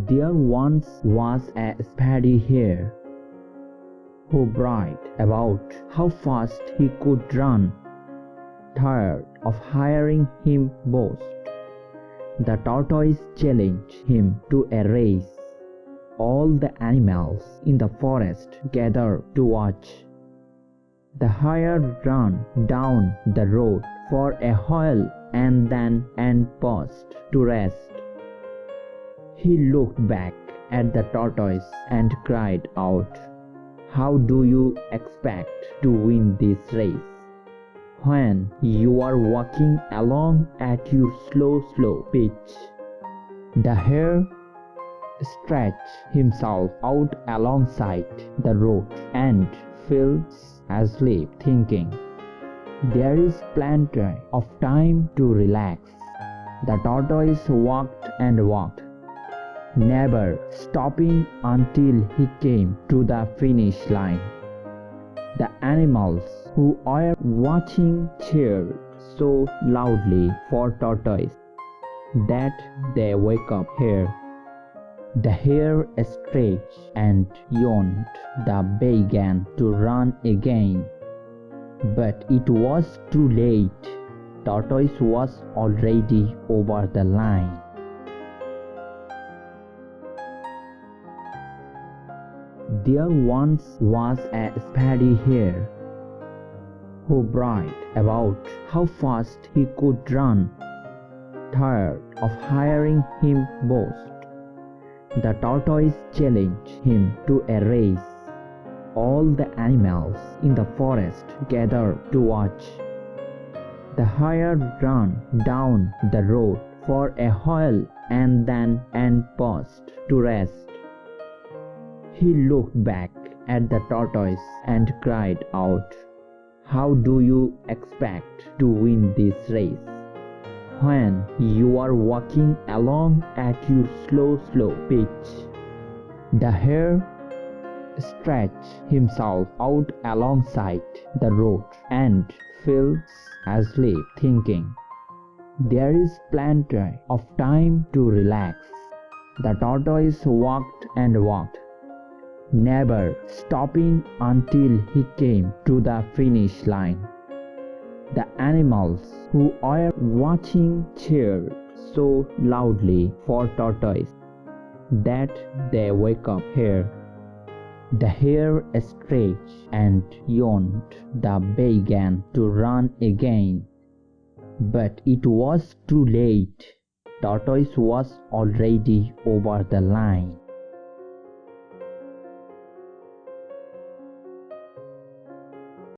There once was a spotty hare who bragged about how fast he could run. Tired of hearing him boast, the tortoise challenged him to a race. All the animals in the forest gathered to watch. The hare ran down the road for a while and then paused to rest. He looked back at the tortoise and cried out, "How do you expect to win this race when you are walking along at your slow pitch?" The hare stretched himself out alongside the road and fell asleep, thinking, "There is plenty of time to relax." The tortoise walked and walked, never stopping until he came to the finish line. The animals who were watching cheered so loudly for Tortoise that they woke up Hare. The hare stretched and yawned. The began to run again, but it was too late. Tortoise was already over the line. There once was a spotty hare who bragged about how fast he could run. Tired of hearing him boast, the tortoise challenged him to a race. All the animals in the forest gathered to watch. The hare ran down the road for a while and then paused to rest. He looked back at the tortoise and cried out, "How do you expect to win this race when you are walking along at your slow pitch?" The hare stretched himself out alongside the road and fell asleep, thinking, "There is plenty of time to relax." The tortoise walked and walked, never stopping until he came to the finish line. The animals who were watching cheered so loudly for Tortoise that they woke up Hare. The hare stretched and yawned. The began to run again, but it was too late. Tortoise was already over the line.